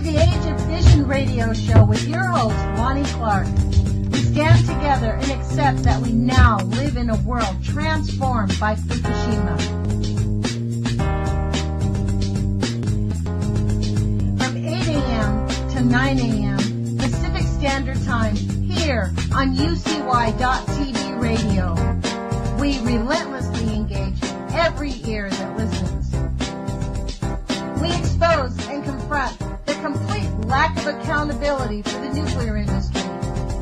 to the Age of Fission radio show with your host, Lonnie Clark. We stand together and accept that we now live in a world transformed by Fukushima. From 8 a.m. to 9 a.m. Pacific Standard Time here on UCY.TV radio. We relentlessly engage every ear that listens. We expose and confront the complete lack of accountability for the nuclear industry.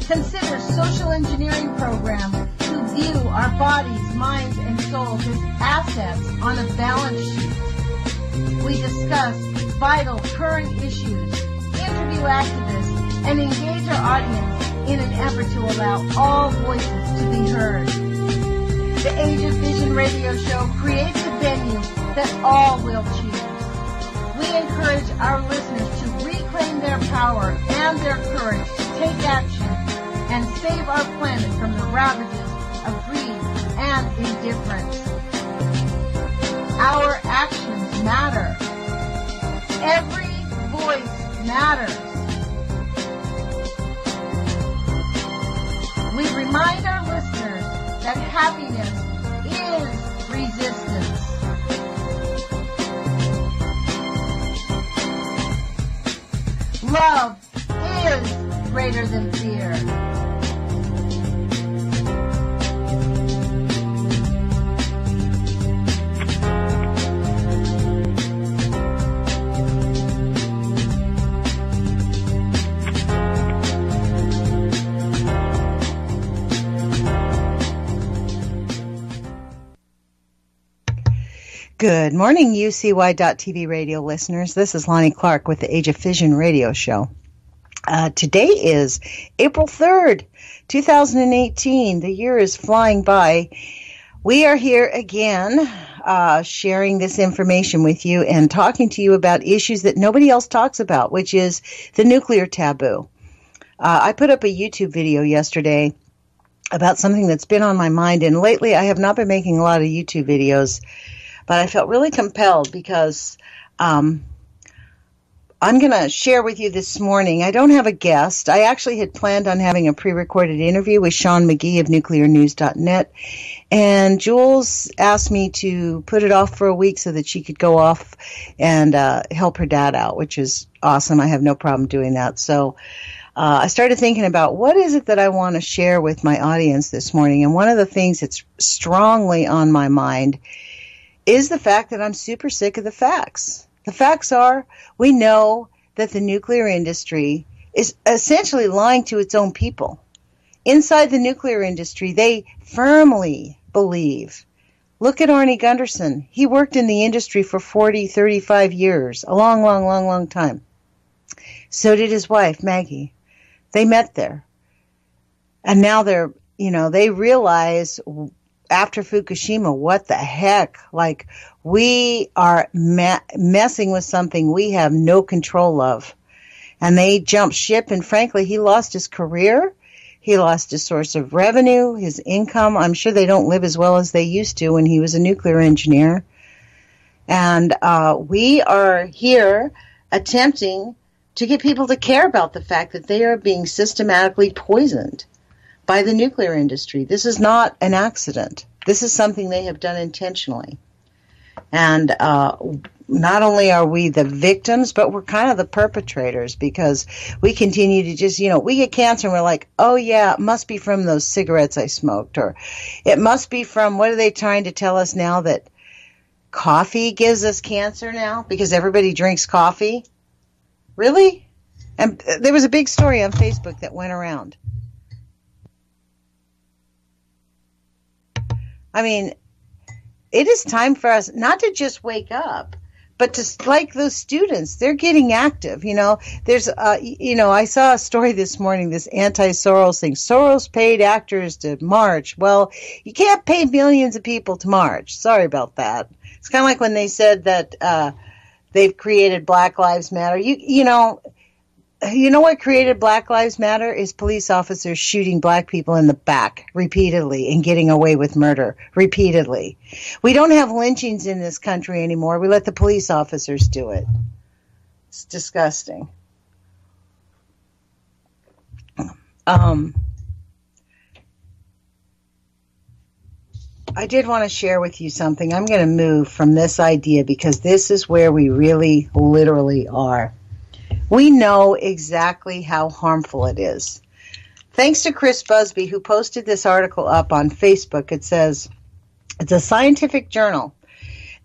Consider social engineering programs who view our bodies, minds, and souls as assets on a balance sheet. We discuss vital current issues, interview activists, and engage our audience in an effort to allow all voices to be heard. The Age of Vision radio show creates a venue that all will choose. We encourage our listeners to reclaim their power and their courage to take action and save our planet from the ravages of greed and indifference. Our actions matter. Every voice matters. We remind our listeners that happiness is resistance. Love is greater than fear. Good morning, UCY.TV radio listeners. This is Lonnie Clark with the Age of Fission radio show. Today is April 3rd, 2018. The year is flying by. We are here again sharing this information with you and talking to you about issues that nobody else talks about, which is the nuclear taboo. I put up a YouTube video yesterday about something that's been on my mind, and lately I have not been making a lot of YouTube videos. But I felt really compelled because I'm going to share with you this morning. I don't have a guest. I actually had planned on having a pre-recorded interview with Sean McGee of nuclearnews.net. And Jules asked me to put it off for a week so that she could go off and help her dad out, which is awesome. I have no problem doing that. So I started thinking about what is it that I want to share with my audience this morning. And one of the things that's strongly on my mind is the fact that I'm super sick of the facts. The facts are, we know that the nuclear industry is essentially lying to its own people. Inside the nuclear industry, they firmly believe. Look at Arnie Gunderson. He worked in the industry for 40, 35 years, a long, long, long, long time. So did his wife, Maggie. They met there. And now they realize after Fukushima, what the heck? Like, we are messing with something we have no control of. And they jumped ship, and frankly, he lost his career. He lost his source of revenue, his income. I'm sure they don't live as well as they used to when he was a nuclear engineer. And we are here attempting to get people to care about the fact that they are being systematically poisoned by the nuclear industry. This is not an accident. This is something they have done intentionally. And not only are we the victims, but we're kind of the perpetrators, because we continue to just, we get cancer and we're like, oh yeah, it must be from those cigarettes I smoked, or it must be from, what are they trying to tell us now, that coffee gives us cancer now because everybody drinks coffee? Really? And there was a big story on Facebook that went around. I mean, it is time for us not to just wake up, but to, like those students, they're getting active. There's, I saw a story this morning, this anti-Soros thing. Soros paid actors to march. Well, you can't pay millions of people to march. Sorry about that. It's kind of like when they said that they've created Black Lives Matter. You know what created Black Lives Matter is police officers shooting black people in the back repeatedly and getting away with murder repeatedly. We don't have lynchings in this country anymore. We let the police officers do it. It's disgusting. I did want to share with you something. I'm going to move from this idea because this is where we really, literally are. We know exactly how harmful it is. Thanks to Chris Busby, who posted this article up on Facebook. It says, it's a scientific journal.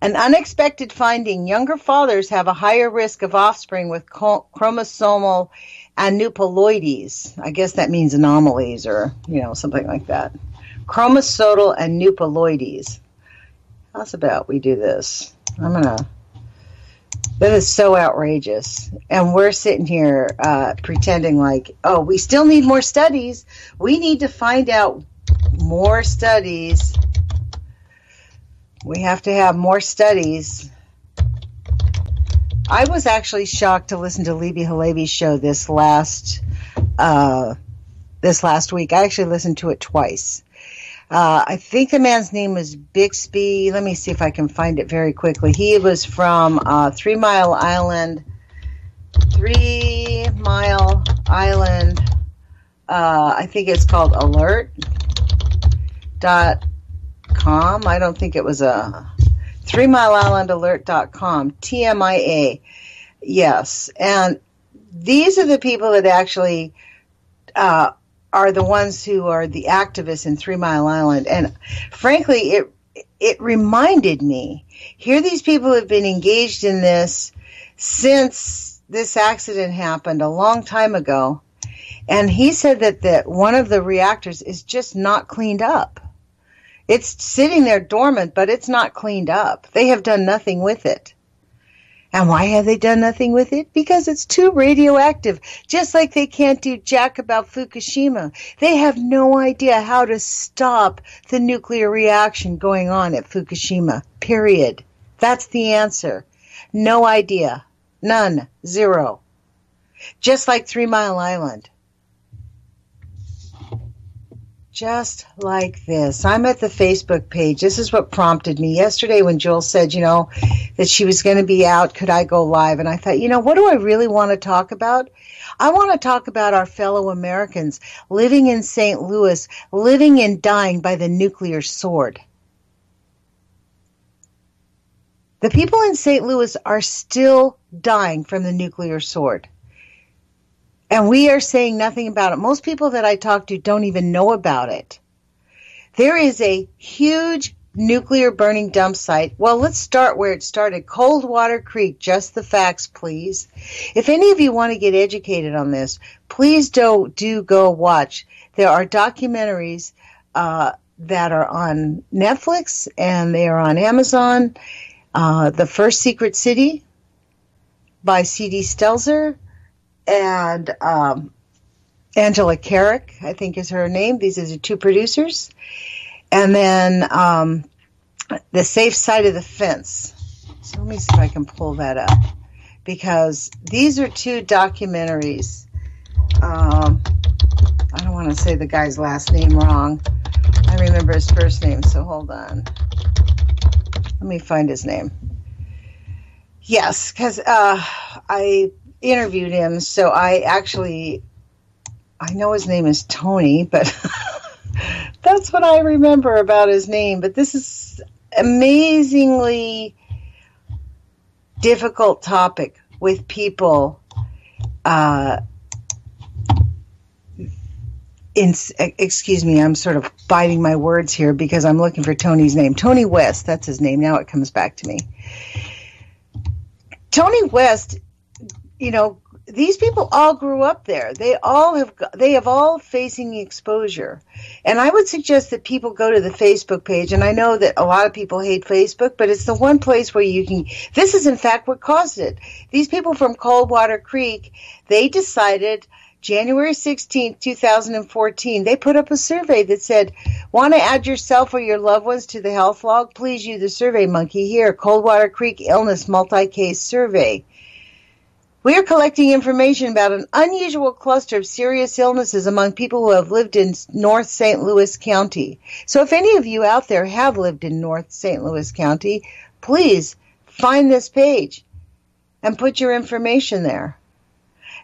An unexpected finding, younger fathers have a higher risk of offspring with chromosomal aneuploidies. I guess that means anomalies or, something like that. Chromosomal aneuploidies. How's about we do this? That is so outrageous. And we're sitting here pretending like, oh, we still need more studies. We need to find out more studies. We have to have more studies. I was actually shocked to listen to Libby Halevi's show this last week. I actually listened to it twice. I think the man's name was Bixby. Let me see if I can find it very quickly. He was from 3 Mile Island. 3 Mile Island. I think it's called alert.com. I don't think it was a 3mileislandalert.com. TMIA. Yes. And these are the people that actually are the ones who are the activists in 3 Mile Island. And frankly, it reminded me, here these people have been engaged in this since this accident happened a long time ago. And he said that one of the reactors is just not cleaned up. It's sitting there dormant, but it's not cleaned up. They have done nothing with it. And why have they done nothing with it? Because it's too radioactive. Just like they can't do jack about Fukushima. They have no idea how to stop the nuclear reaction going on at Fukushima. Period. That's the answer. No idea. None. Zero. Just like 3 Mile Island. Just like this. I'm at the Facebook page. This is what prompted me yesterday when Joel said, that she was going to be out. Could I go live? And I thought, what do I really want to talk about? I want to talk about our fellow Americans living in St. Louis, living and dying by the nuclear sword. The people in St. Louis are still dying from the nuclear sword. And we are saying nothing about it. Most people that I talk to don't even know about it. There is a huge nuclear burning dump site. Well, let's start where it started. Coldwater Creek. Just the facts, please. If any of you want to get educated on this, please do go watch. There are documentaries that are on Netflix and they are on Amazon. The First Secret City by C.D. Stelzer. And Angela Carrick, I think is her name. These are the two producers. And then The Safe Side of the Fence. So let me see if I can pull that up. Because these are two documentaries. I don't want to say the guy's last name wrong. I remember his first name, so hold on. Let me find his name. Yes, because I interviewed him, so I know his name is Tony, but that's what I remember about his name. But this is amazingly difficult topic with people excuse me, I'm sort of biting my words here because I'm looking for Tony's name. Tony West, that's his name. Now it comes back to me. Tony West, these people all grew up there. They have all facing exposure. And I would suggest that people go to the Facebook page. And I know that a lot of people hate Facebook, but it's the one place where you can, this is in fact what caused it. These people from Coldwater Creek, they decided January 16th, 2014, they put up a survey that said, want to add yourself or your loved ones to the health log? Please use the Survey Monkey here, Coldwater Creek Illness Multi-Case Survey. We are collecting information about an unusual cluster of serious illnesses among people who have lived in North St. Louis County. So if any of you out there have lived in North St. Louis County, please find this page and put your information there.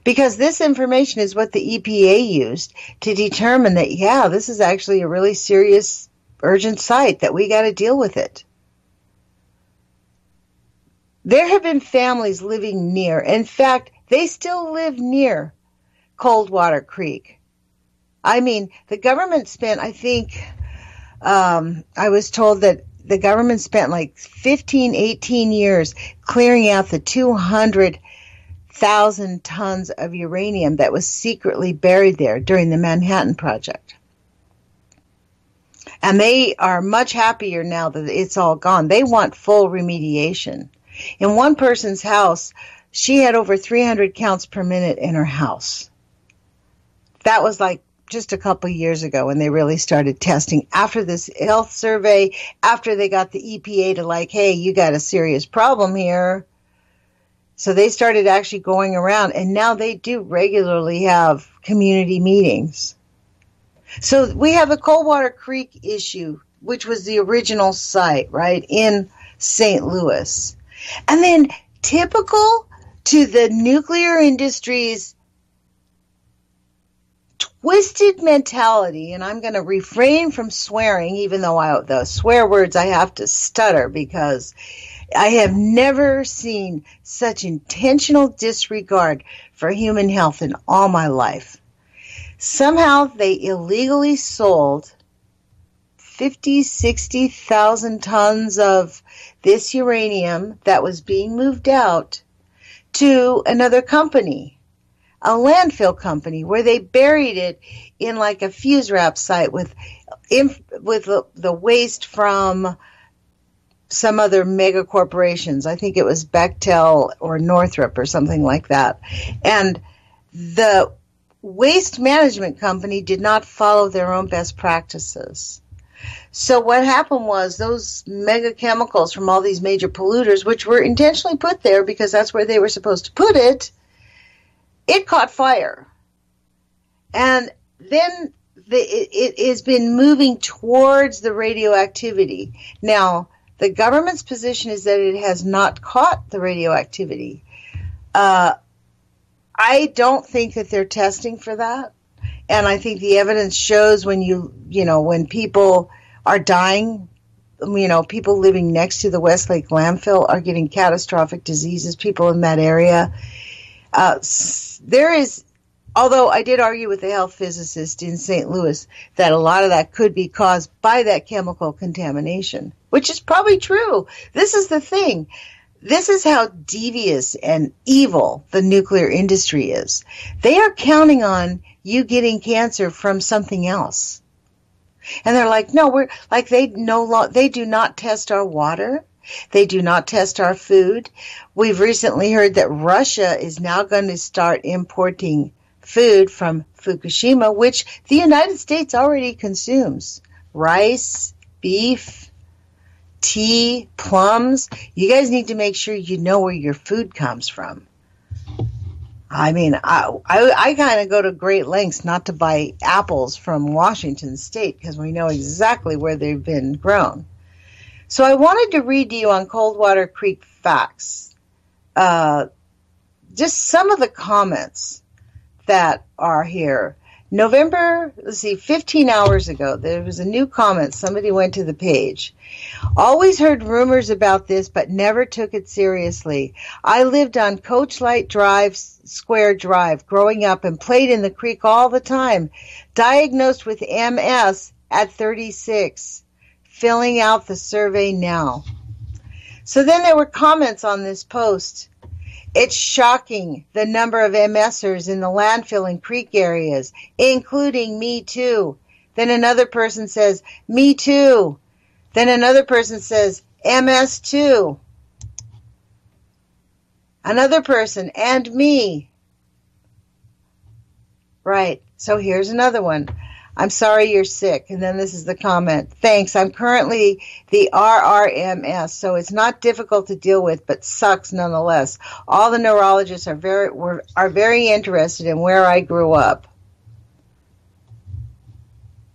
Because this information is what the EPA used to determine that, yeah, this is actually a really serious, urgent site, that we got to deal with it. There have been families living near, in fact, they still live near Coldwater Creek. I mean, the government spent, I think, I was told that the government spent like 15, 18 years clearing out the 200,000 tons of uranium that was secretly buried there during the Manhattan Project. And they are much happier now that it's all gone. They want full remediation. In one person's house, she had over 300 counts per minute in her house. That was like just a couple years ago when they really started testing. After this health survey, after they got the EPA to like, hey, you got a serious problem here. So they started actually going around, and now they do regularly have community meetings. So we have the Coldwater Creek issue, which was the original site, right, in St. Louis. And then typical to the nuclear industry's twisted mentality, and I'm going to refrain from swearing, even though the swear words I have to stutter because I have never seen such intentional disregard for human health in all my life. Somehow they illegally sold 50, 60,000 tons of this uranium that was being moved out to another company, a landfill company, where they buried it in like a fuse wrap site with the waste from some other mega corporations. I think it was Bechtel or Northrop or something like that. And the waste management company did not follow their own best practices. So what happened was those mega chemicals from all these major polluters, which were intentionally put there because that's where they were supposed to put it, it caught fire. And then it has been moving towards the radioactivity. Now, the government's position is that it has not caught the radioactivity. I don't think that they're testing for that. And I think the evidence shows when when people are dying, people living next to the Westlake landfill are getting catastrophic diseases, people in that area. There is, although I did argue with the health physicist in St. Louis that a lot of that could be caused by that chemical contamination, which is probably true. This is the thing. This is how devious and evil the nuclear industry is. They are counting on you getting cancer from something else. And they're like, no, they do not test our water. They do not test our food. We've recently heard that Russia is now going to start importing food from Fukushima, which the United States already consumes. Rice, beef, tea, plums. You guys need to make sure you know where your food comes from. I mean, I kind of go to great lengths not to buy apples from Washington State because we know exactly where they've been grown. So I wanted to read to you on Coldwater Creek facts, just some of the comments that are here. 15 hours ago, there was a new comment. Somebody went to the page. Always heard rumors about this, but never took it seriously. I lived on Coachlight Drive, Square Drive, growing up and played in the creek all the time. Diagnosed with MS at 36. Filling out the survey now. So then there were comments on this post. It's shocking the number of MSers in the landfill and creek areas, including me too. Then another person says, me too. Then another person says, MS too. Another person, and me. Right, so here's another one. I'm sorry you're sick. And then this is the comment. Thanks. I'm currently the RRMS, so it's not difficult to deal with, but sucks nonetheless. All the neurologists are very interested in where I grew up.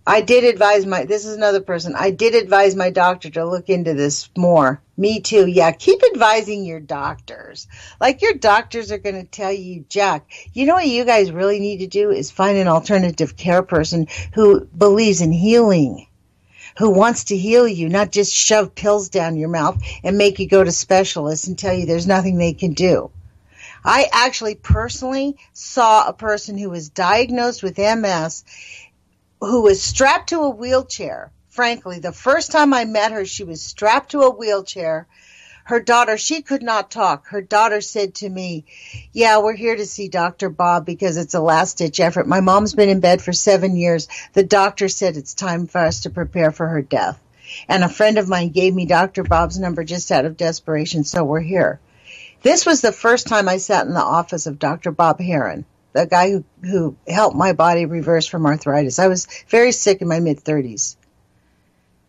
I did advise this is another person. I did advise my doctor to look into this more. Me too. Yeah, keep advising your doctors. Like your doctors are going to tell you, Jack, you know what you guys really need to do is find an alternative care person who believes in healing, who wants to heal you, not just shove pills down your mouth and make you go to specialists and tell you there's nothing they can do. I actually personally saw a person who was diagnosed with MS who was strapped to a wheelchair. Frankly, the first time I met her, she was strapped to a wheelchair. Her daughter, she could not talk. Her daughter said to me, yeah, we're here to see Dr. Bob because it's a last-ditch effort. My mom's been in bed for 7 years. The doctor said it's time for us to prepare for her death. And a friend of mine gave me Dr. Bob's number just out of desperation, so we're here. This was the first time I sat in the office of Dr. Bob Heron, the guy who helped my body reverse from arthritis. I was very sick in my mid-30s.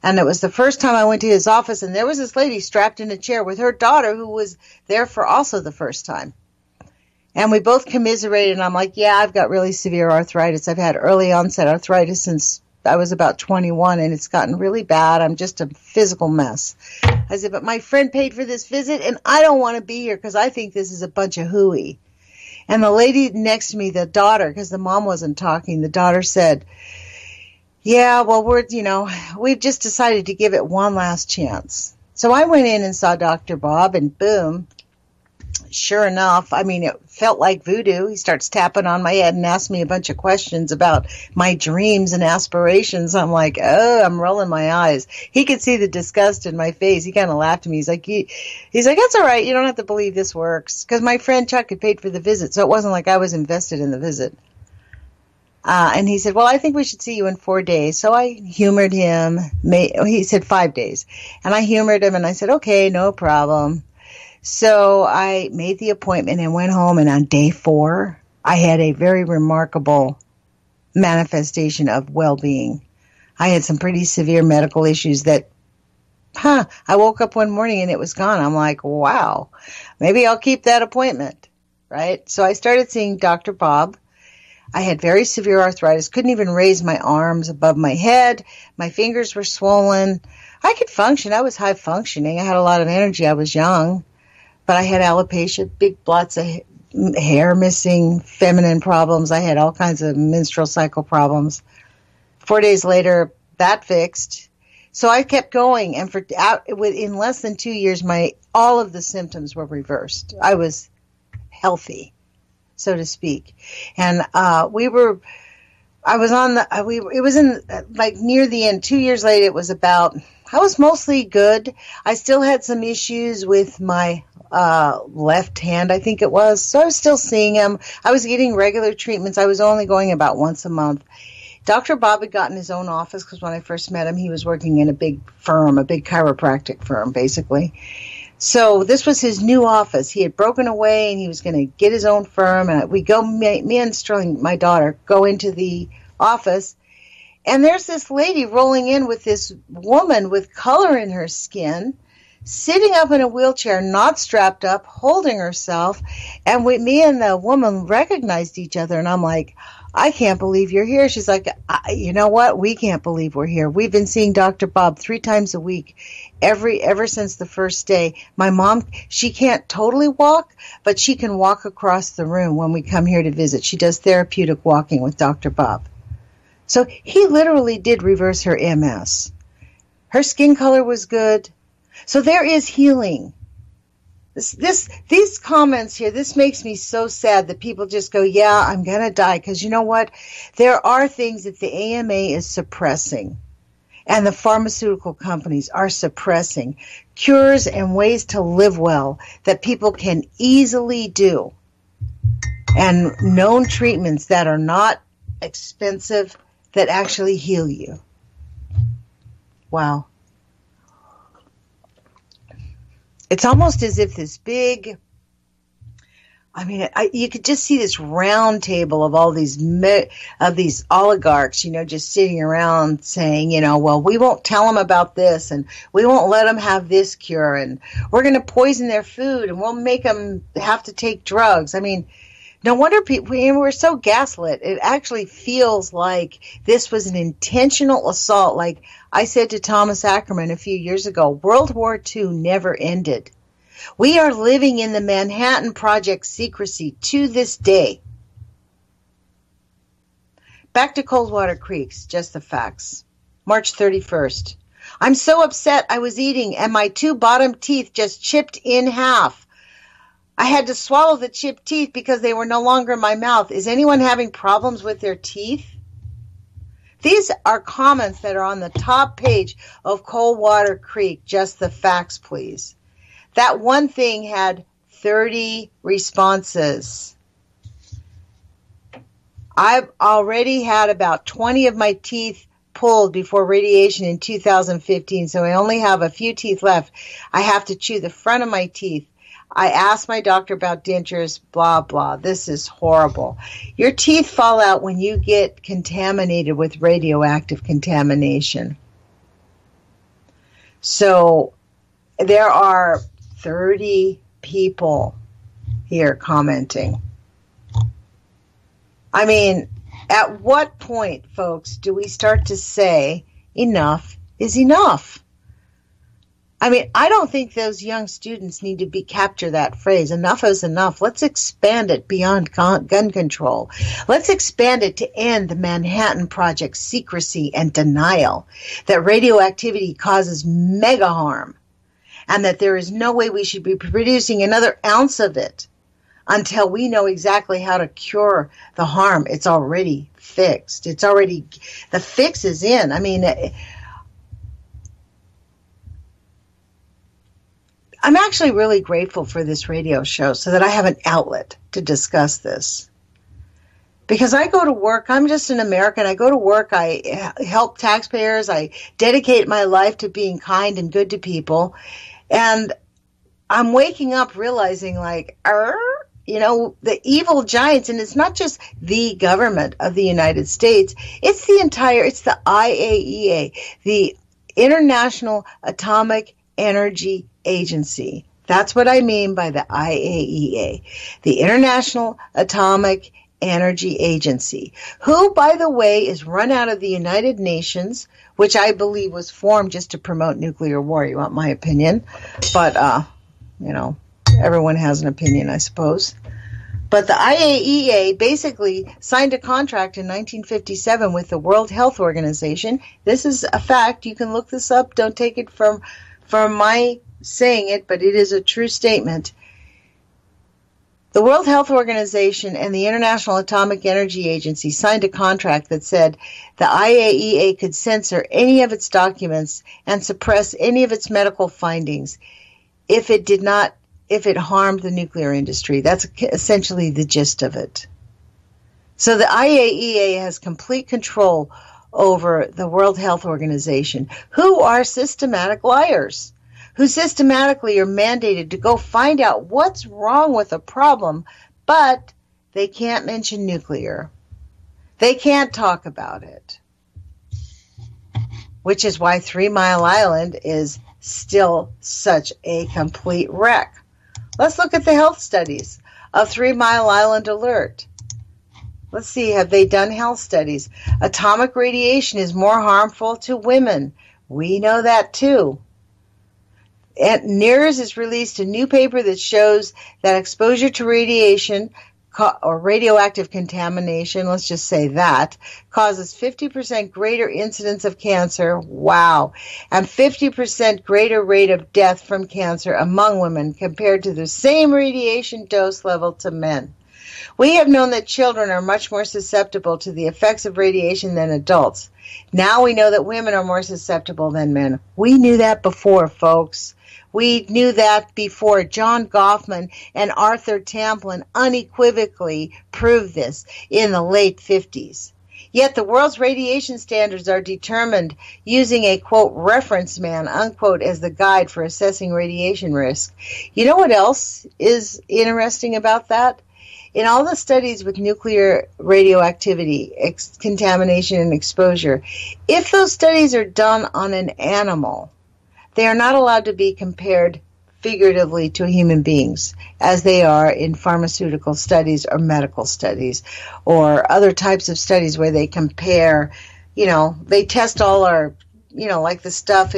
And it was the first time I went to his office, and there was this lady strapped in a chair with her daughter who was there for also the first time. And we both commiserated, and I'm like, yeah, I've got really severe arthritis. I've had early onset arthritis since I was about 21, and it's gotten really bad. I'm just a physical mess. I said, but my friend paid for this visit, and I don't want to be here because I think this is a bunch of hooey. And the lady next to me, the daughter, because the mom wasn't talking, the daughter said, yeah, well, we've just decided to give it one last chance. So I went in and saw Dr. Bob, and boom, sure enough, it felt like voodoo. He starts tapping on my head and asks me a bunch of questions about my dreams and aspirations. I'm like, oh, I'm rolling my eyes. He could see the disgust in my face. He kind of laughed at me. He's like, that's all right. You don't have to believe this works. Because my friend Chuck had paid for the visit, so it wasn't like I was invested in the visit. And he said, well, I think we should see you in 4 days. So I humored him. He said 5 days. And I humored him, and I said, okay, no problem. So I made the appointment and went home, and on day 4, I had a very remarkable manifestation of well-being. I had some pretty severe medical issues that, I woke up one morning and it was gone. I'm like, wow, maybe I'll keep that appointment, right? So I started seeing Dr. Bob. I had very severe arthritis, couldn't even raise my arms above my head. My fingers were swollen. I could function. I was high functioning. I had a lot of energy. I was young. But I had alopecia, big blots of hair missing, feminine problems. I had all kinds of menstrual cycle problems. 4 days later, that fixed. So I kept going, and in less than 2 years, all of the symptoms were reversed. I was healthy, so to speak. And it was in near the end. 2 years later, I was mostly good. I still had some issues with my left hand, I think it was. So I was still seeing him. I was getting regular treatments. I was only going about once a month. Dr. Bob had gotten his own office because when I first met him, he was working in a big firm, a big chiropractic firm, basically. So this was his new office. He had broken away, and he was going to get his own firm. And me and Sterling, my daughter, go into the office. And there's this lady rolling in with this woman with color in her skin, sitting up in a wheelchair, not strapped up, holding herself. And me and the woman recognized each other. And I'm like, I can't believe you're here. She's like, you know what? We can't believe we're here. We've been seeing Dr. Bob 3 times a week, ever since the first day. My mom, she can't totally walk, but she can walk across the room when we come here to visit. She does therapeutic walking with Dr. Bob. So he literally did reverse her MS. Her skin color was good. So there is healing. These comments here, this makes me so sad that people just go, yeah, I'm going to die. Because you know what? There are things that the AMA is suppressing, and the pharmaceutical companies are suppressing, cures and ways to live well that people can easily do, and known treatments that are not expensive that actually heal you. Wow. It's almost as if this big, you could just see this round table of all these oligarchs, just sitting around saying, well, we won't tell them about this, and we won't let them have this cure, and we're going to poison their food, and we'll make them have to take drugs. No wonder we're so gaslit. It actually feels like this was an intentional assault. Like I said to Thomas Ackerman a few years ago, World War II never ended. We are living in the Manhattan Project secrecy to this day. Back to Coldwater Creeks, just the facts. March 31st. I'm so upset. I was eating and my 2 bottom teeth just chipped in half. I had to swallow the chipped teeth because they were no longer in my mouth. Is anyone having problems with their teeth? These are comments that are on the top page of Coldwater Creek. Just the facts, please. That one thing had 30 responses. I've already had about 20 of my teeth pulled before radiation in 2015, so I only have a few teeth left. I have to chew the front of my teeth. I asked my doctor about dentures, blah, blah. This is horrible. Your teeth fall out when you get contaminated with radioactive contamination. So there are 30 people here commenting. I mean, at what point, folks, do we start to say enough is enough? I mean, I don't think those young students need to capture that phrase. Enough is enough. Let's expand it beyond gun control. Let's expand it to end the Manhattan Project secrecy and denial that radioactivity causes mega harm and that there is no way we should be producing another ounce of it until we know exactly how to cure the harm. It's already fixed. The fix is in. I mean, I'm actually really grateful for this radio show so that I have an outlet to discuss this. Because I go to work, I'm just an American. I go to work, I help taxpayers, I dedicate my life to being kind and good to people. And I'm waking up realizing like, the evil giants, and it's not just the government of the United States, it's the IAEA, the International Atomic Energy Agency. That's what I mean by the IAEA, the International Atomic Energy Agency, who, by the way, is run out of the United Nations, which I believe was formed just to promote nuclear war. You want my opinion? But, everyone has an opinion, I suppose. But the IAEA basically signed a contract in 1957 with the World Health Organization. This is a fact. You can look this up. Don't take it from my saying it, but it is a true statement. The World Health Organization and the International Atomic Energy Agency signed a contract that said the IAEA could censor any of its documents and suppress any of its medical findings if it harmed the nuclear industry. That's essentially the gist of it. So the IAEA has complete control over the World Health Organization, who are systematic liars, who systematically are mandated to go find out what's wrong with a problem, but they can't mention nuclear. They can't talk about it, which is why 3 Mile Island is still such a complete wreck. Let's look at the health studies of 3 Mile Island Alert. Let's see, have they done health studies? Atomic radiation is more harmful to women. We know that too. And NIRS has released a new paper that shows that exposure to radiation or radioactive contamination, let's just say that, causes 50% greater incidence of cancer, wow, and 50% greater rate of death from cancer among women compared to the same radiation dose level to men. We have known that children are much more susceptible to the effects of radiation than adults. Now we know that women are more susceptible than men. We knew that before, folks. We knew that before. John Goffman and Arthur Tamplin unequivocally proved this in the late 50s. Yet the world's radiation standards are determined using a, quote, reference man, unquote, as the guide for assessing radiation risk. You know what else is interesting about that? In all the studies with nuclear radioactivity, contamination, and exposure, if those studies are done on an animal, they are not allowed to be compared figuratively to human beings as they are in pharmaceutical studies or medical studies or other types of studies where they compare, they test all our, like the stuff.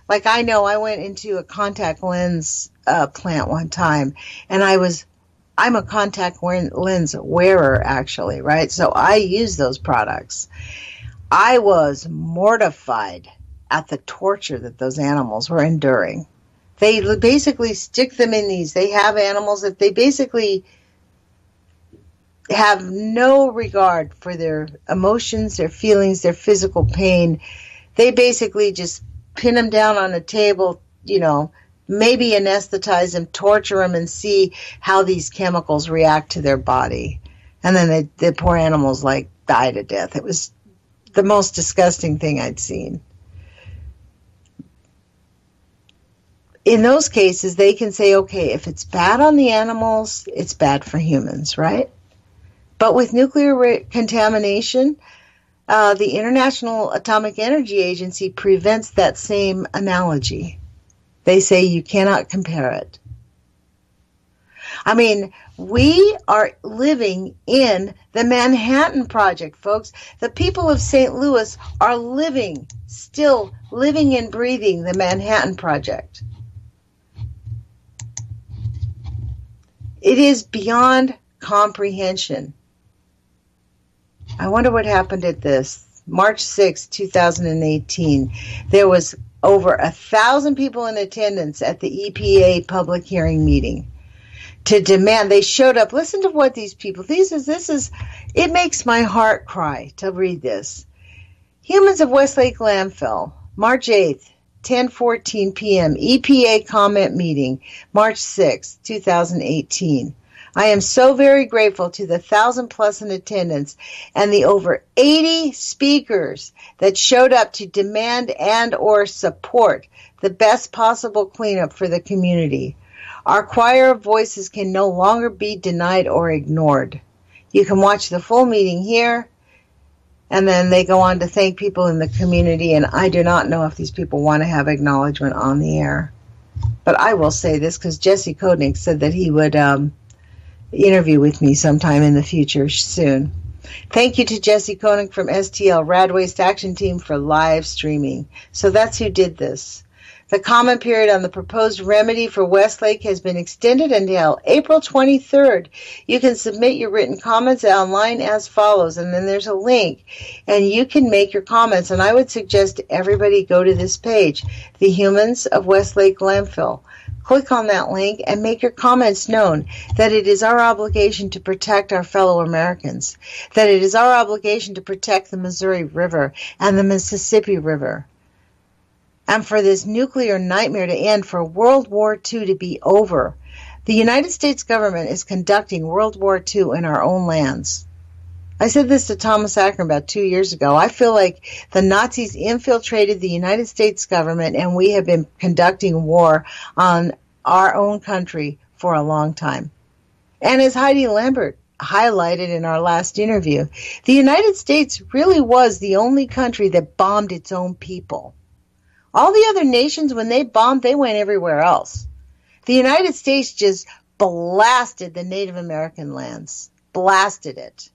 Like I know I went into a contact lens plant one time, and I'm a contact lens wearer, actually, right? So I use those products. I was mortified at the torture that those animals were enduring. They basically stick them in these. They have animals that they basically have no regard for their emotions, their feelings, their physical pain. They basically just pin them down on a table, maybe anesthetize them, torture them, and see how these chemicals react to their body. And then the poor animals, die to death. It was the most disgusting thing I'd seen. In those cases, they can say, okay, if it's bad on the animals, it's bad for humans, right? But with nuclear contamination, the International Atomic Energy Agency prevents that same analogy. They say you cannot compare it. I mean, we are living in the Manhattan Project, folks. The people of St. Louis are still living and breathing the Manhattan Project. It is beyond comprehension. I wonder what happened at this. March 6, 2018. There was over 1,000 people in attendance at the EPA public hearing meeting to demand. They showed up. Listen to what these people. It makes my heart cry to read this. Humans of Westlake Landfill, March 8th, 10:14 p.m. EPA comment meeting, March 6, 2018. I am so very grateful to the 1,000+ in attendance and the over 80 speakers that showed up to demand and or support the best possible cleanup for the community. Our choir of voices can no longer be denied or ignored. You can watch the full meeting here, and then they go on to thank people in the community, and I do not know if these people want to have acknowledgement on the air. But I will say this because Jesse Koenig said that he would interview with me sometime in the future soon. Thank you to Jesse Koenig from STL Rad Waste Action Team for live streaming. So that's who did this. The comment period on the proposed remedy for Westlake has been extended until April 23rd. You can submit your written comments online as follows, and then there's a link, and you can make your comments. And I would suggest everybody go to this page, the Humans of Westlake Landfill. Click on that link and make your comments known that it is our obligation to protect our fellow Americans, that it is our obligation to protect the Missouri River and the Mississippi River, and for this nuclear nightmare to end, for World War II to be over. The United States government is conducting World War II in our own lands. I said this to Thomas Ackern about 2 years ago. I feel like the Nazis infiltrated the United States government, and we have been conducting war on our own country for a long time. And as Heidi Lambert highlighted in our last interview, the United States really was the only country that bombed its own people. All the other nations, when they bombed, they went everywhere else. The United States just blasted the Native American lands, blasted it,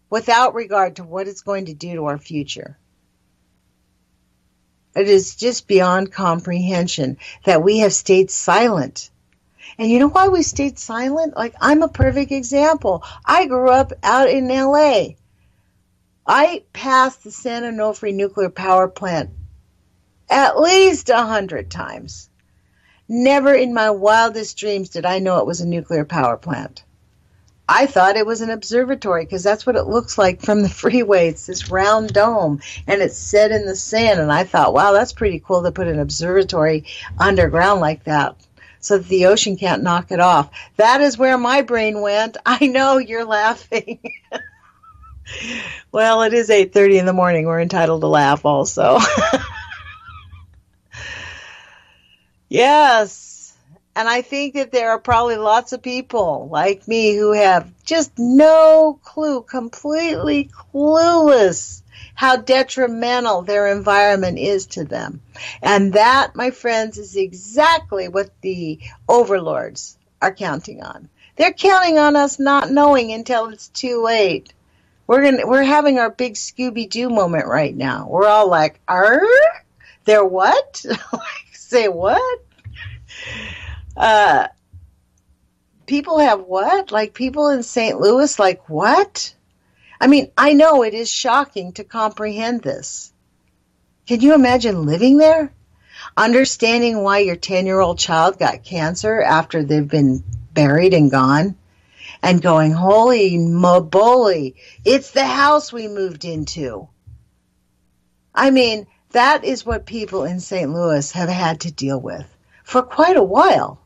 without regard to what it's going to do to our future. It is just beyond comprehension that we have stayed silent. And you know why we stayed silent? I'm a perfect example. I grew up out in L.A. I passed the San Onofre nuclear power plant at least 100 times. Never in my wildest dreams did I know it was a nuclear power plant. I thought it was an observatory because that's what it looks like from the freeway. It's this round dome, and it's set in the sand. And I thought, wow, that's pretty cool to put an observatory underground like that so that the ocean can't knock it off. That is where my brain went. I know you're laughing. Well, it is 8:30 in the morning. We're entitled to laugh also. Yes, and I think that there are probably lots of people like me who have just no clue, completely clueless how detrimental their environment is to them. And that, my friends, is exactly what the overlords are counting on. They're counting on us not knowing until it's too late. We're having our big Scooby-Doo moment right now. We're all like, they're what? Say what? People have what? Like people in St. Louis, like what? I mean, I know it is shocking to comprehend this. Can you imagine living there? Understanding why your 10-year-old child got cancer after they've been buried and gone? And going, holy moly, it's the house we moved into. I mean, that is what people in St. Louis have had to deal with for quite a while.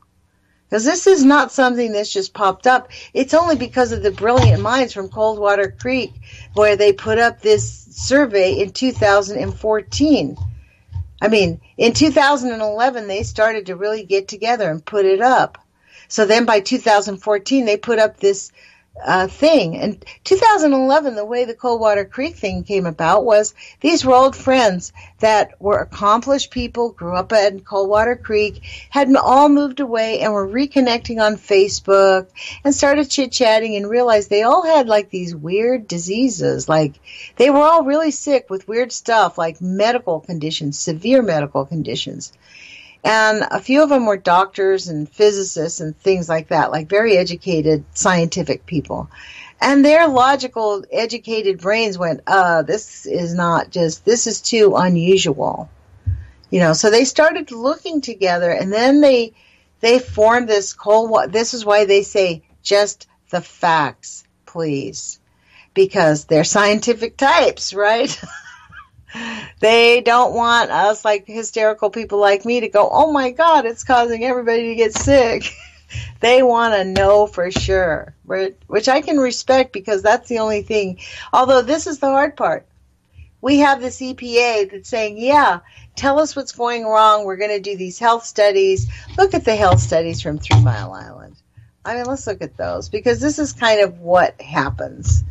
Because this is not something that's just popped up. It's only because of the brilliant minds from Coldwater Creek where they put up this survey in 2014. I mean, in 2011, they started to really get together and put it up. So then by 2014, they put up this thing. And 2011, the way the Coldwater Creek thing came about was these were old friends that were accomplished people, grew up in Coldwater Creek, had all moved away and were reconnecting on Facebook and started chit-chatting and realized they all had like these weird diseases. Like they were all really sick with weird stuff like medical conditions, severe medical conditions. And a few of them were doctors and physicists and things like that, like very educated scientific people. And their logical, educated brains went, this is too unusual. You know, so they started looking together, and then they formed this this is why they say, just the facts, please. Because they're scientific types, right? They don't want us, like hysterical people like me, to go, oh my God, it's causing everybody to get sick. They want to know for sure, which I can respect because that's the only thing. Although this is the hard part. We have this EPA that's saying, yeah, tell us what's going wrong. We're going to do these health studies. Look at the health studies from 3 Mile Island. I mean, let's look at those because this is kind of what happens.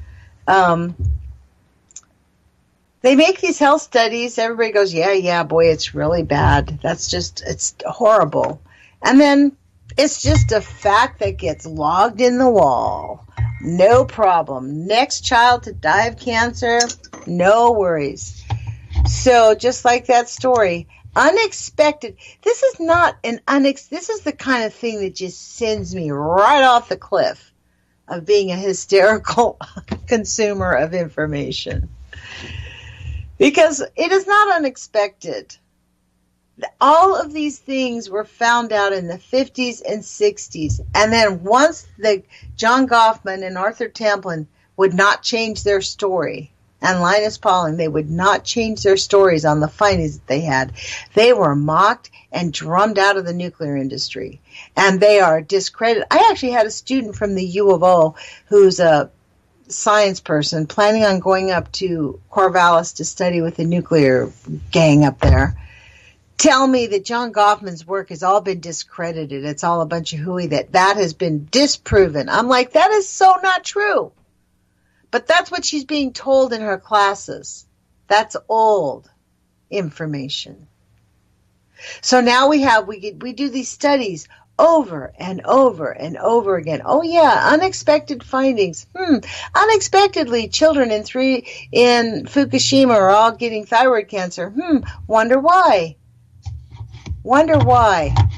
They make these health studies. Everybody goes, yeah, boy, it's really bad. It's horrible. And then it's just a fact that gets logged in the wall. No problem. Next child to die of cancer, no worries. So just like that story, unexpected. This is not this is the kind of thing that just sends me right off the cliff of being a hysterical consumer of information. Because it is not unexpected. All of these things were found out in the 50s and 60s. And then once John Goffman and Arthur Tamplin would not change their story, and Linus Pauling, they would not change their stories on the findings that they had. They were mocked and drummed out of the nuclear industry. And they are discredited. I actually had a student from the U of O who's a science person planning on going up to Corvallis to study with the nuclear gang up there tell me that John Goffman's work has all been discredited. It's all a bunch of hooey, that has been disproven. I'm like, that is so not true. But that's what she's being told in her classes. That's old information. So now we do these studies over and over and over again. Oh yeah, unexpected findings. Unexpectedly, children in Fukushima are all getting thyroid cancer. Wonder why.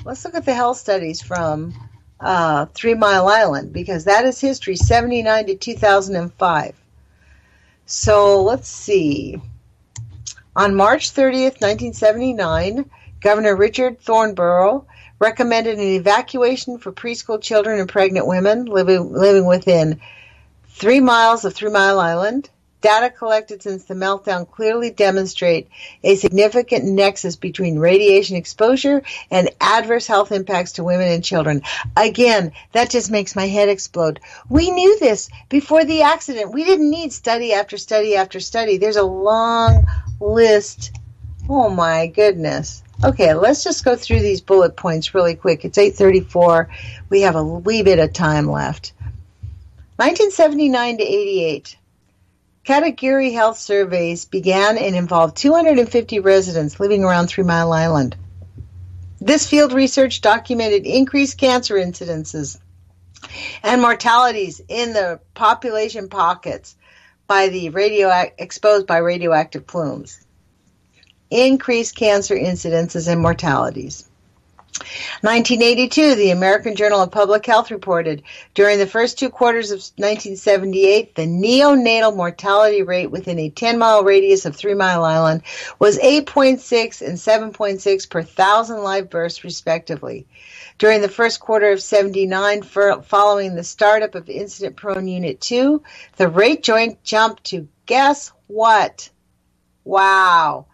Let's look at the health studies from 3 Mile Island, because that is history, 79 to 2005. So let's see. On March 30th, 1979, Governor Richard Thornborough recommended an evacuation for preschool children and pregnant women living within 3 miles of 3 Mile Island. Data collected since the meltdown clearly demonstrate a significant nexus between radiation exposure and adverse health impacts to women and children. Again, that just makes my head explode. We knew this before the accident. We didn't need study after study after study. There's a long list. Oh my goodness. Okay, let's just go through these bullet points really quick. It's 8:34. We have a wee bit of time left. 1979 to 88. category health surveys began and involved 250 residents living around 3 Mile Island. This field research documented increased cancer incidences and mortalities in the population pockets by the exposed by radioactive plumes. Increased cancer incidences and mortalities. 1982, the American Journal of Public Health reported, during the first 2 quarters of 1978, the neonatal mortality rate within a 10-mile radius of 3 Mile Island was 8.6 and 7.6 per 1,000 live births, respectively. During the first quarter of 79, following the startup of Incident-Prone Unit 2, the rate jumped to, guess what? Wow.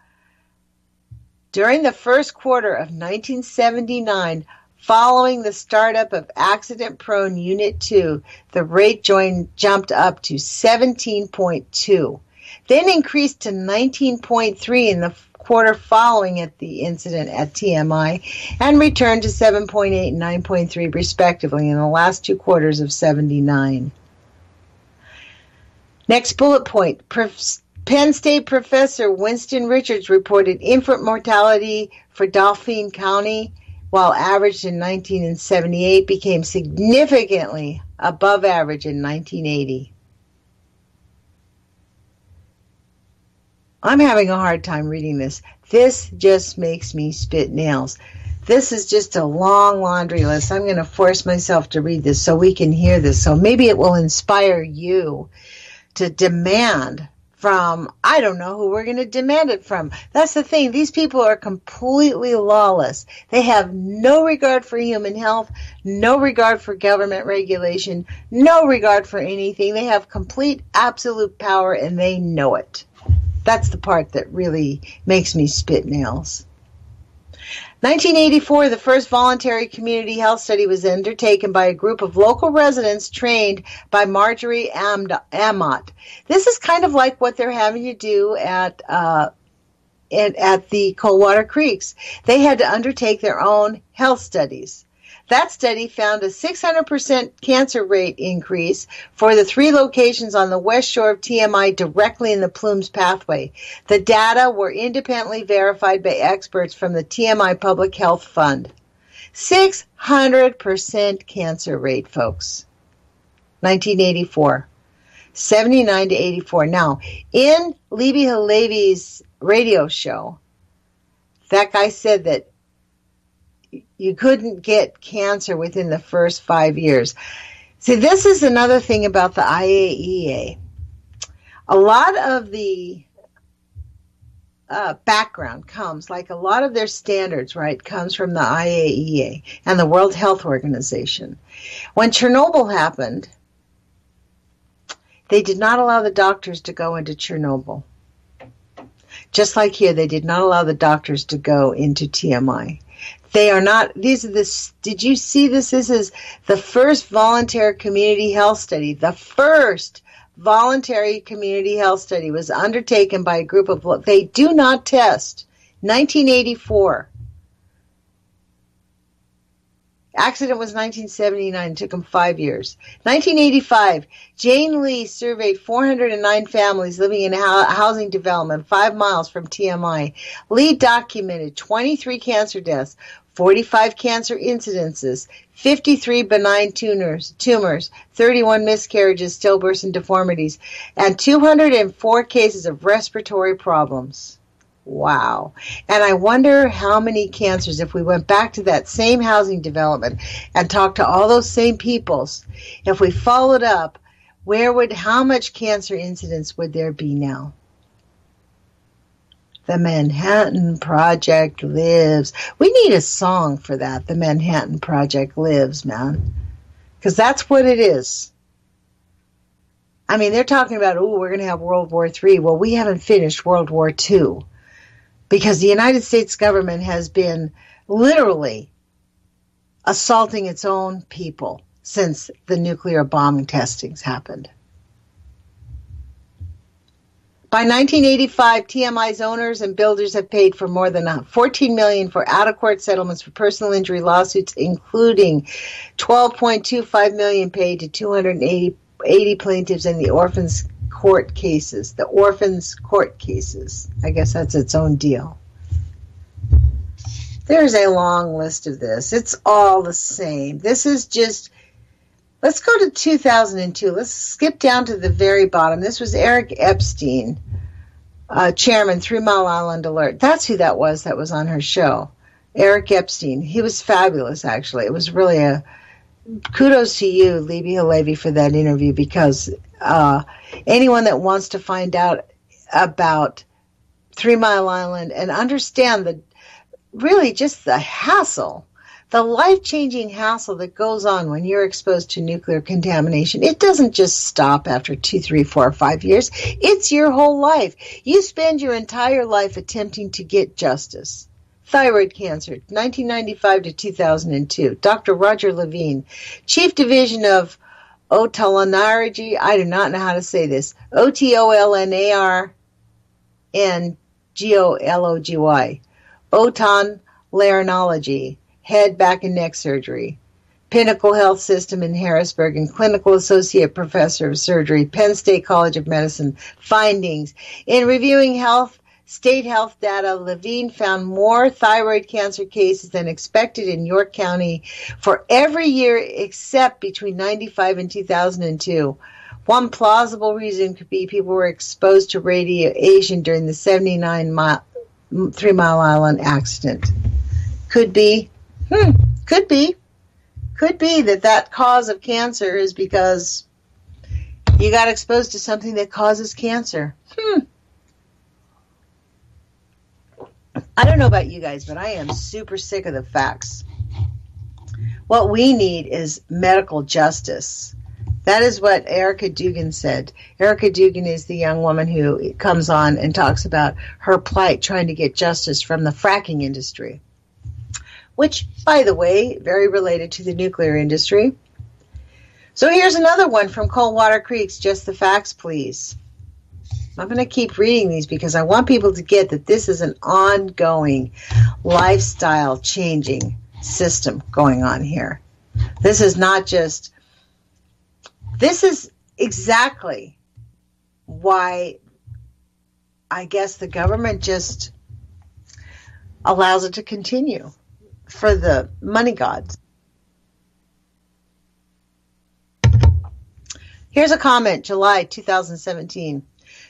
During the first quarter of 1979, following the startup of Accident-Prone Unit 2, the rate jumped up to 17.2, then increased to 19.3 in the quarter following at the incident at TMI, and returned to 7.8 and 9.3 respectively in the last 2 quarters of 79. Next bullet point. Penn State professor Winston Richards reported infant mortality for Dauphin County, while averaged in 1978, became significantly above average in 1980. I'm having a hard time reading this. This just makes me spit nails. This is just a long laundry list. I'm going to force myself to read this so we can hear this. So maybe it will inspire you to demand from, I don't know who we're going to demand it from. That's the thing. These people are completely lawless. They have no regard for human health, no regard for government regulation, no regard for anything. They have complete, absolute power, and they know it. That's the part that really makes me spit nails. 1984, the first voluntary community health study was undertaken by a group of local residents trained by Marjorie Amott. This is kind of like what they're having to do at the Coldwater Creeks. They had to undertake their own health studies. That study found a 600% cancer rate increase for the 3 locations on the west shore of TMI directly in the plume's pathway. The data were independently verified by experts from the TMI Public Health Fund. 600% cancer rate, folks. 1984. 79 to 84. Now, in Libby Halevi's radio show, that guy said that you couldn't get cancer within the first 5 years. See, this is another thing about the IAEA. A lot of the background comes, like a lot of their standards, right, comes from the IAEA and the World Health Organization. When Chernobyl happened, they did not allow the doctors to go into Chernobyl. Just like here, they did not allow the doctors to go into TMI. They are not, did you see this? This is the first voluntary community health study. The first voluntary community health study was undertaken by a group of, they do not test. 1984. Accident was 1979. It took them 5 years. 1985, Jane Lee surveyed 409 families living in a housing development 5 miles from TMI. Lee documented 23 cancer deaths, 45 cancer incidences, 53 benign tumors, 31 miscarriages, stillbirths, and deformities, and 204 cases of respiratory problems. Wow. And I wonder how many cancers, if we went back to that same housing development and talked to all those same peoples, if we followed up, how much cancer incidence would there be now? The Manhattan Project lives. We need a song for that. The Manhattan Project lives, man. Because that's what it is. I mean, they're talking about, we're going to have World War III. Well, we haven't finished World War II. Because the United States government has been literally assaulting its own people since the nuclear bombing testings happened. By 1985, TMI's owners and builders have paid for more than $14 million for out-of-court settlements for personal injury lawsuits, including $12.25 million paid to 280 plaintiffs in the Orphans court cases, the orphans court cases. I guess that's its own deal. There's a long list of this. It's all the same. This is just, let's go to 2002. Let's skip down to the very bottom. This was Eric Epstein, chairman, 3 Mile Island Alert. That's who that was on her show. Eric Epstein. He was fabulous, actually. It was really a kudos to you, Libby Halevi, for that interview, because anyone that wants to find out about 3 Mile Island and understand the really just the hassle, the life-changing hassle that goes on when you're exposed to nuclear contamination. It doesn't just stop after 2, 3, 4, or 5 years. It's your whole life. You spend your entire life attempting to get justice. Thyroid cancer, 1995 to 2002. Dr. Roger Levine, Chief Division of Otolaryngology. I do not know how to say this. Otolnarngology. Otolaryngology, head, back, and neck surgery. Pinnacle Health System in Harrisburg and Clinical Associate Professor of Surgery, Penn State College of Medicine. Findings. In reviewing state health data, Levine found more thyroid cancer cases than expected in York County for every year except between 1995 and 2002. One plausible reason could be people were exposed to radiation during the 3 Mile Island accident. Could be. Could be. Could be that cause of cancer is because you got exposed to something that causes cancer. I don't know about you guys, but I am super sick of the facts. What we need is medical justice. That is what Erica Dugan said. Erica Dugan is the young woman who comes on and talks about her plight trying to get justice from the fracking industry, which, by the way, very related to the nuclear industry. So here's another one from Coldwater Creek's Just the Facts, Please. I'm going to keep reading these because I want people to get that this is an ongoing lifestyle changing system going on here. This is not just, this is exactly why I guess the government just allows it to continue for the money gods. Here's a comment, July 2017.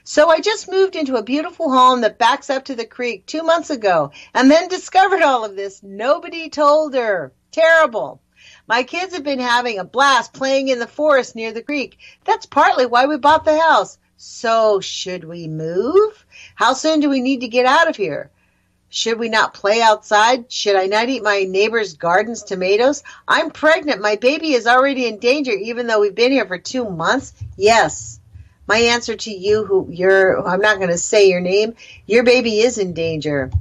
So I just moved into a beautiful home that backs up to the creek 2 months ago and then discovered all of this. Nobody told her. Terrible. My kids have been having a blast playing in the forest near the creek. That's partly why we bought the house. So should we move? How soon do we need to get out of here? Should we not play outside? Should I not eat my neighbor's garden's tomatoes? I'm pregnant. My baby is already in danger even though we've been here for 2 months. Yes. My answer to you, I'm not going to say your name, your baby is in danger.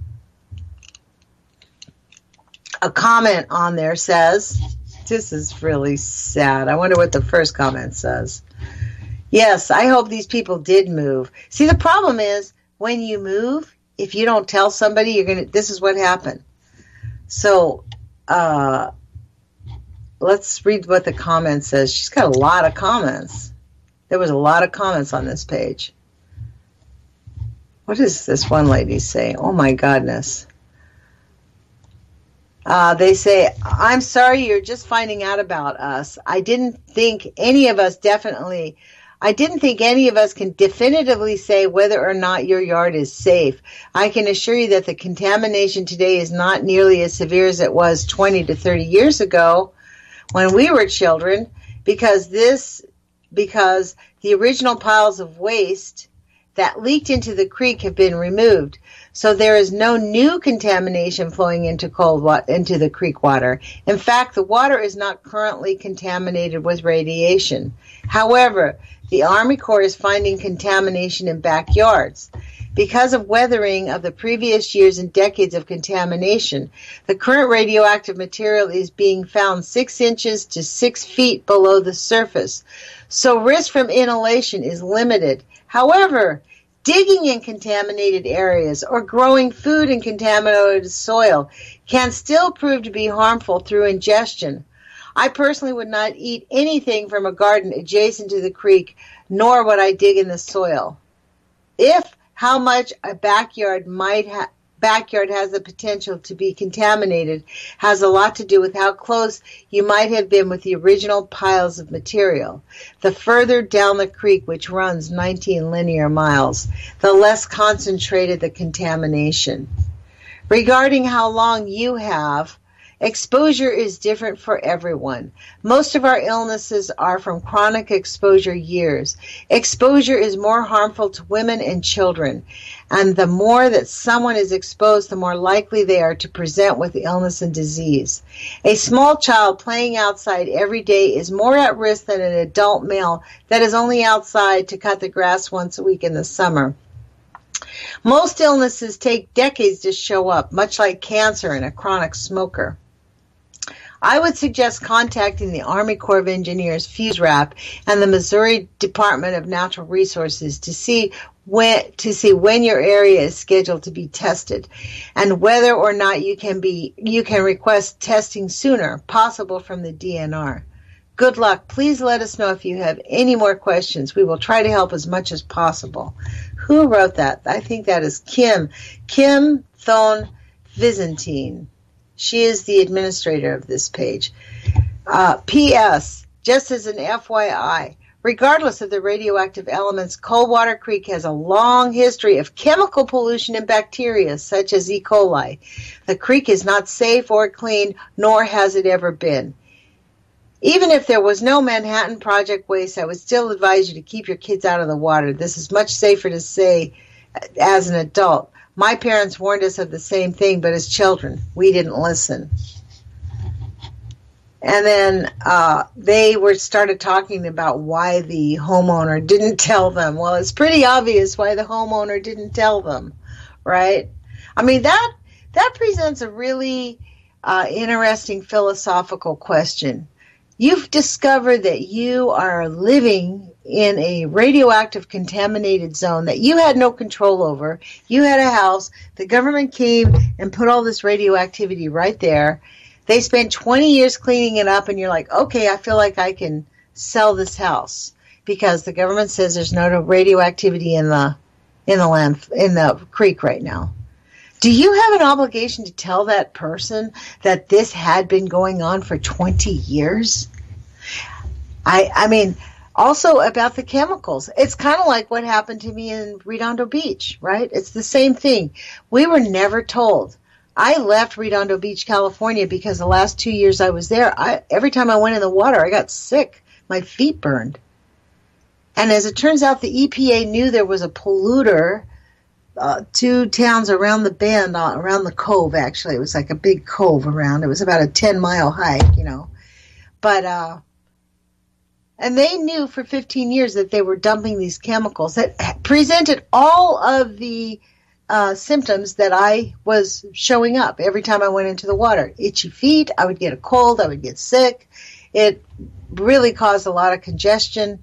A comment on there says, this is really sad. I wonder what the first comment says. Yes, I hope these people did move. See, the problem is when you move, if you don't tell somebody, this is what happened. So, let's read what the comment says. She's got a lot of comments. There was a lot of comments on this page. What does this one lady say? Oh my goodness. They say, I'm sorry you're just finding out about us. I didn't think any of us can definitively say whether or not your yard is safe. I can assure you that the contamination today is not nearly as severe as it was 20 to 30 years ago when we were children because the original piles of waste that leaked into the creek have been removed. So there is no new contamination flowing into the creek water. In fact, the water is not currently contaminated with radiation. However, the Army Corps is finding contamination in backyards. Because of weathering of the previous years and decades of contamination, the current radioactive material is being found 6 inches to 6 feet below the surface. So risk from inhalation is limited. However, digging in contaminated areas or growing food in contaminated soil can still prove to be harmful through ingestion. I personally would not eat anything from a garden adjacent to the creek, nor would I dig in the soil. How much a backyard has the potential to be contaminated has a lot to do with how close you might have been with the original piles of material. The further down the creek, which runs 19 linear miles, the less concentrated the contamination. Regarding how long you have, exposure is different for everyone. Most of our illnesses are from chronic exposure years. Exposure is more harmful to women and children, and the more that someone is exposed, the more likely they are to present with illness and disease. A small child playing outside every day is more at risk than an adult male that is only outside to cut the grass once a week in the summer. Most illnesses take decades to show up, much like cancer and a chronic smoker. I would suggest contacting the Army Corps of Engineers FUSRAP and the Missouri Department of Natural Resources to see when your area is scheduled to be tested and whether or not you can request testing sooner, possible from the DNR. Good luck. Please let us know if you have any more questions. We will try to help as much as possible. Who wrote that? I think that is Kim Thone Vizentine. She is the administrator of this page. P.S. Just as an FYI, regardless of the radioactive elements, Coldwater Creek has a long history of chemical pollution and bacteria, such as E. coli. The creek is not safe or clean, nor has it ever been. Even if there was no Manhattan Project waste, I would still advise you to keep your kids out of the water. This is much safer to say as an adult. My parents warned us of the same thing, but as children, we didn't listen. And then they started talking about why the homeowner didn't tell them. Well, it's pretty obvious why the homeowner didn't tell them, right? I mean, that presents a really interesting philosophical question. You've discovered that you are living in a radioactive contaminated zone that you had no control over. You had a house. The government came and put all this radioactivity right there. They spent 20 years cleaning it up, and you're like, okay, I feel like I can sell this house because the government says there's no radioactivity in the creek right now. Do you have an obligation to tell that person that this had been going on for 20 years? I mean, also about the chemicals. It's kind of like what happened to me in Redondo Beach, right? It's the same thing. We were never told. I left Redondo Beach, California, because the last 2 years I was there, every time I went in the water, I got sick. My feet burned. And as it turns out, the EPA knew there was a polluter 2 towns around the bend, around the cove, actually. It was like a big cove around. It was about a 10-mile hike, you know. But, and they knew for 15 years that they were dumping these chemicals that presented all of the symptoms that I was showing up every time I went into the water. Itchy feet, I would get a cold, I would get sick. It really caused a lot of congestion.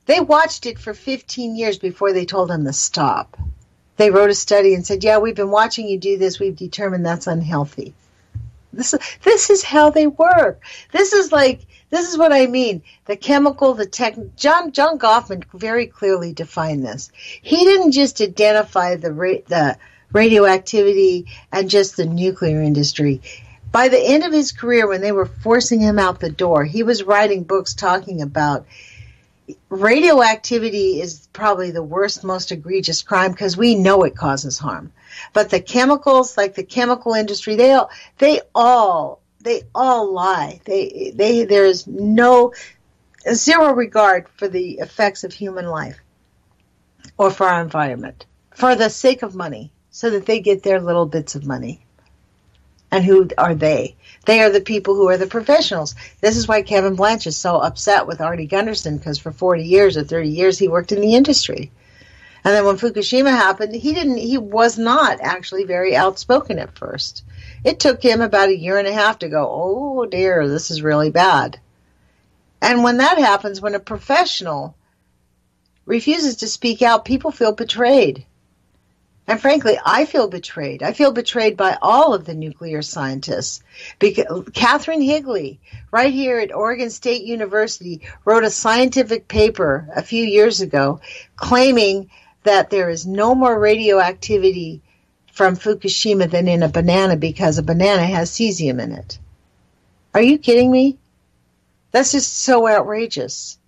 They watched it for 15 years before they told them to stop. They wrote a study and said, yeah, we've been watching you do this. We've determined that's unhealthy. This is how they work. This is what I mean. The chemical, John Goffman very clearly defined this. He didn't just identify the radioactivity and just the nuclear industry. By the end of his career, when they were forcing him out the door, he was writing books talking about radioactivity is probably the worst, most egregious crime because we know it causes harm. But the chemicals, like the chemical industry, they all lie. There is zero regard for the effects of human life or for our environment for the sake of money, so that they get their little bits of money. And who are they? They are the people who are the professionals. This is why Kevin Blanch is so upset with Artie Gunderson, because for 40 years or 30 years he worked in the industry. And then when Fukushima happened, he was not actually very outspoken at first. It took him about 1.5 years to go, oh dear, this is really bad. And when that happens, when a professional refuses to speak out, people feel betrayed. And frankly, I feel betrayed. I feel betrayed by all of the nuclear scientists. Because Catherine Higley, right here at Oregon State University, wrote a scientific paper a few years ago claiming that there is no more radioactivity from Fukushima than in a banana because a banana has cesium in it. Are you kidding me? That's just so outrageous.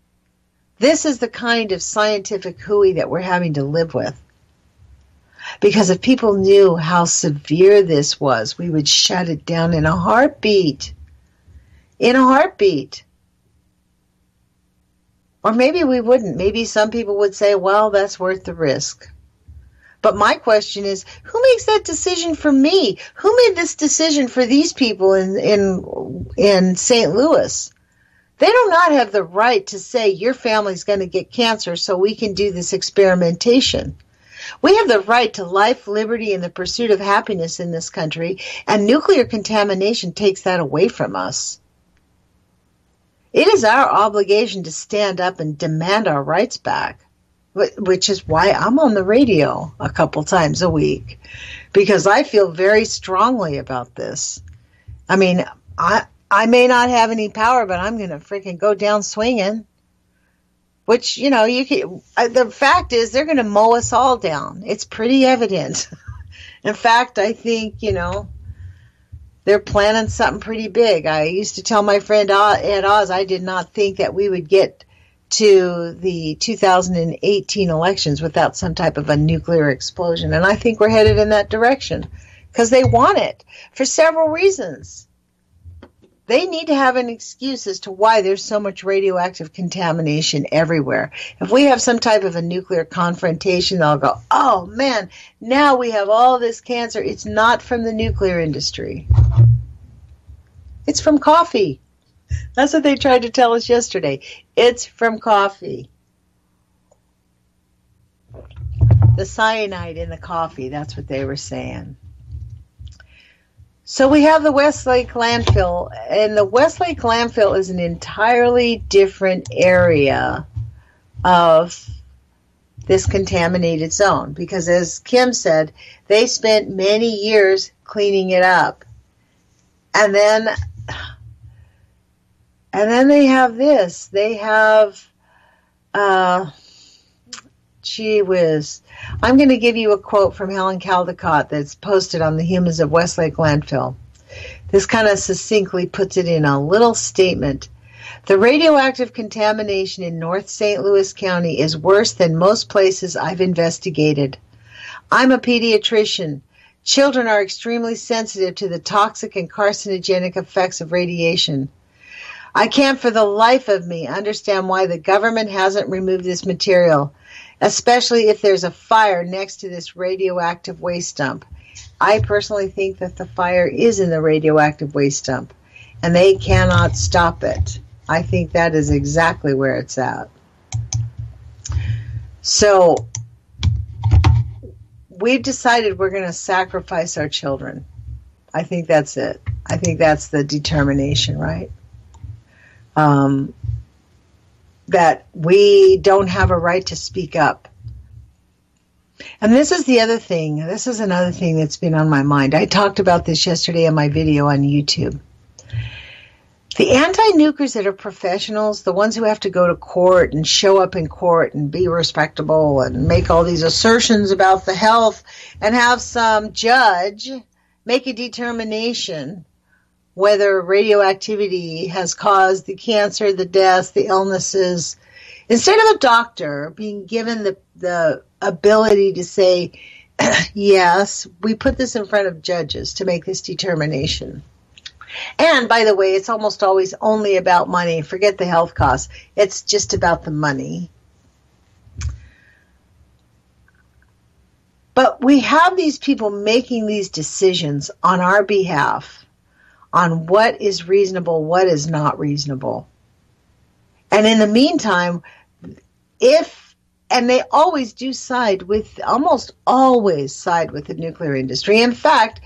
This is the kind of scientific hooey that we're having to live with. Because if people knew how severe this was, we would shut it down in a heartbeat. In a heartbeat. Or maybe we wouldn't. Maybe some people would say, well, that's worth the risk. But my question is, who makes that decision for me? Who made this decision for these people in St. Louis? They do not have the right to say your family's going to get cancer so we can do this experimentation. We have the right to life, liberty, and the pursuit of happiness in this country, and nuclear contamination takes that away from us. It is our obligation to stand up and demand our rights back, which is why I'm on the radio a couple times a week, because I feel very strongly about this. I mean, I may not have any power, but I'm going to freaking go down swinging. Which, you know, the fact is they're going to mow us all down. It's pretty evident. In fact, I think, you know, they're planning something pretty big. I used to tell my friend Ed Oz I did not think that we would get to the 2018 elections without some type of a nuclear explosion. And I think we're headed in that direction because they want it for several reasons. They need to have an excuse as to why there's so much radioactive contamination everywhere. If we have some type of a nuclear confrontation, they'll go, oh man, now we have all this cancer. It's not from the nuclear industry. It's from coffee. That's what they tried to tell us yesterday. It's from coffee. The cyanide in the coffee, that's what they were saying. So we have the Westlake landfill, and the Westlake landfill is an entirely different area of this contaminated zone because, as Kim said, they spent many years cleaning it up. And then they have this. They have, gee whiz. I'm going to give you a quote from Helen Caldecott that's posted on the Humans of Westlake Landfill. This kind of succinctly puts it in a little statement. The radioactive contamination in North St. Louis County is worse than most places I've investigated. I'm a pediatrician. Children are extremely sensitive to the toxic and carcinogenic effects of radiation. I can't for the life of me understand why the government hasn't removed this material, especially if there's a fire next to this radioactive waste dump. I personally think that the fire is in the radioactive waste dump, and they cannot stop it. I think that is exactly where it's at. So, we've decided we're going to sacrifice our children. I think that's it. I think that's the determination, right? That we don't have a right to speak up. And this is the other thing. This is another thing that's been on my mind. I talked about this yesterday in my video on YouTube. The anti-nukers that are professionals, the ones who have to go to court and show up in court and be respectable and make all these assertions about the health and have some judge make a determination whether radioactivity has caused the cancer, the deaths, the illnesses, instead of a doctor being given the ability to say, yes, we put this in front of judges to make this determination. And, by the way, it's almost always only about money. Forget the health costs. It's just about the money. But we have these people making these decisions on our behalf on what is reasonable, what is not reasonable. And in the meantime, and they always do almost always side with the nuclear industry. In fact,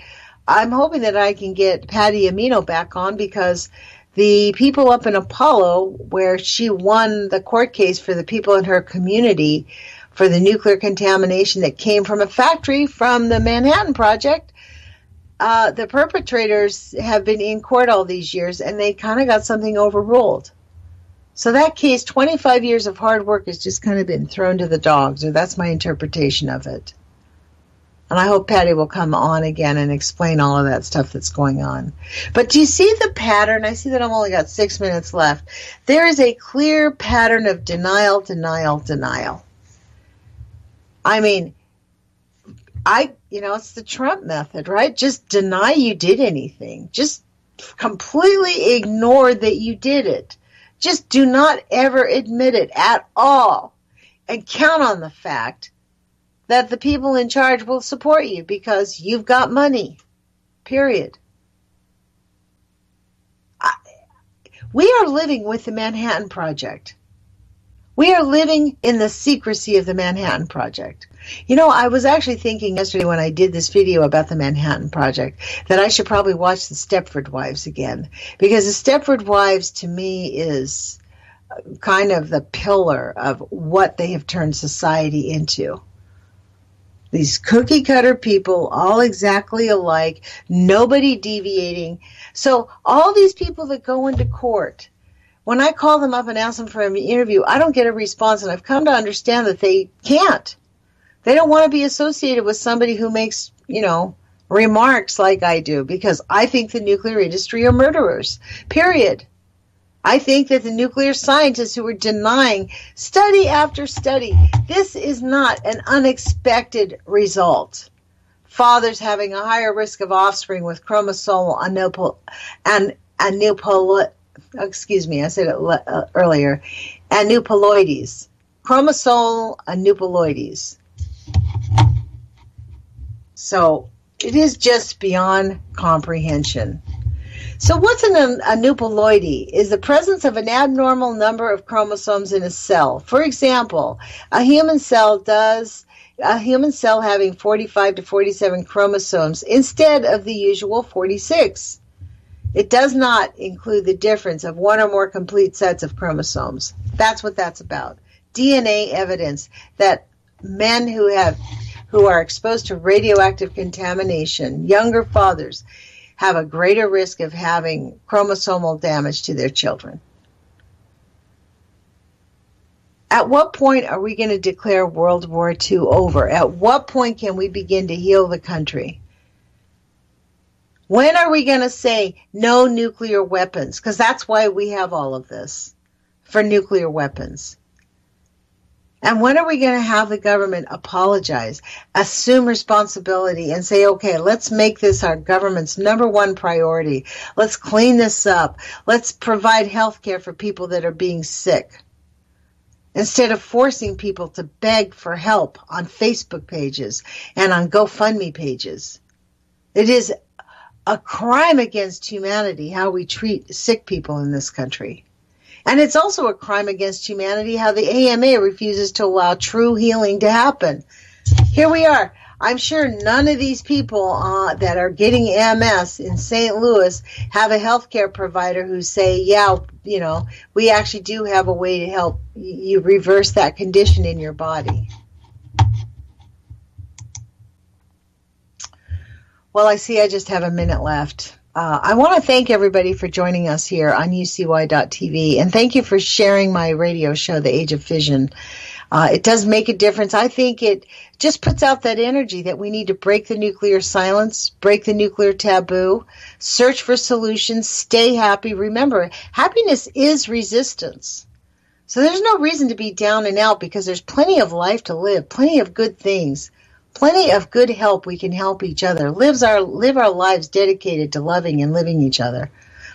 I'm hoping that I can get Patty Amino back on because the people up in Apollo, where she won the court case for the people in her community for the nuclear contamination that came from a factory from the Manhattan Project. The perpetrators have been in court all these years, and they kind of got something overruled. So that case, 25 years of hard work has just kind of been thrown to the dogs, or that's my interpretation of it. And I hope Patty will come on again and explain all of that stuff that's going on. But do you see the pattern? I see that I've only got 6 minutes left. There is a clear pattern of denial, denial, denial. I mean, it's the Trump method, right? Just deny you did anything. Just completely ignore that you did it. Just do not ever admit it at all. And count on the fact that the people in charge will support you because you've got money. Period. We are living with the Manhattan Project. We are living in the secrecy of the Manhattan Project. I was actually thinking yesterday when I did this video about the Manhattan Project that I should probably watch the Stepford Wives again, because the Stepford Wives to me is kind of the pillar of what they have turned society into. These cookie cutter people, all exactly alike, nobody deviating. So all these people that go into court, when I call them up and ask them for an interview, I don't get a response, and I've come to understand that they can't. They don't want to be associated with somebody who makes, remarks like I do, because I think the nuclear industry are murderers, period. I think that the nuclear scientists who are denying study after study, this is not an unexpected result. Fathers having a higher risk of offspring with chromosomal aneuploidies. Chromosomal aneuploidies. So it is just beyond comprehension. So what's an aneuploidy? Is the presence of an abnormal number of chromosomes in a cell. For example, a human cell having 45 to 47 chromosomes instead of the usual 46. It does not include the difference of one or more complete sets of chromosomes. That's what that's about. DNA evidence that men who are exposed to radioactive contamination, younger fathers, have a greater risk of having chromosomal damage to their children. At what point are we going to declare World War II over? At what point can we begin to heal the country? When are we going to say no nuclear weapons? Because that's why we have all of this, for nuclear weapons. And when are we going to have the government apologize, assume responsibility, and say, okay, let's make this our government's number one priority. Let's clean this up. Let's provide health care for people that are being sick. Instead of forcing people to beg for help on Facebook pages and on GoFundMe pages. It is a crime against humanity how we treat sick people in this country. And it's also a crime against humanity how the AMA refuses to allow true healing to happen. Here we are. I'm sure none of these people that are getting MS in St. Louis have a healthcare provider who say, yeah, we actually do have a way to help you reverse that condition in your body. Well, I see I just have a minute left. I want to thank everybody for joining us here on UCY.TV, and thank you for sharing my radio show, The Age of Fission. It does make a difference. I think it just puts out that energy that we need to break the nuclear silence, break the nuclear taboo, search for solutions, stay happy. Remember, happiness is resistance. So there's no reason to be down and out because there's plenty of life to live, plenty of good things. Plenty of good help we can help each other. Live our lives dedicated to loving and living each other.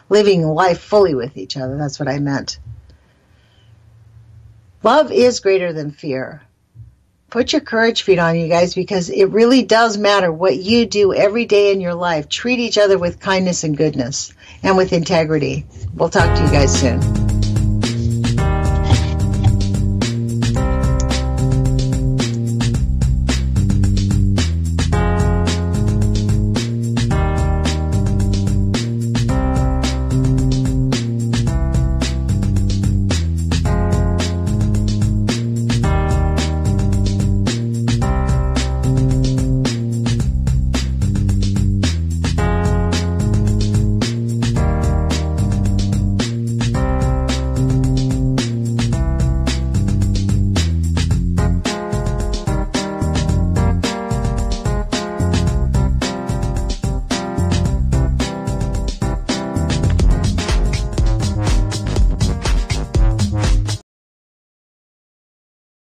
Living life fully with each other. That's what I meant. Love is greater than fear. Put your courage feet on, you guys, because it really does matter what you do every day in your life. Treat each other with kindness and goodness and with integrity. We'll talk to you guys soon.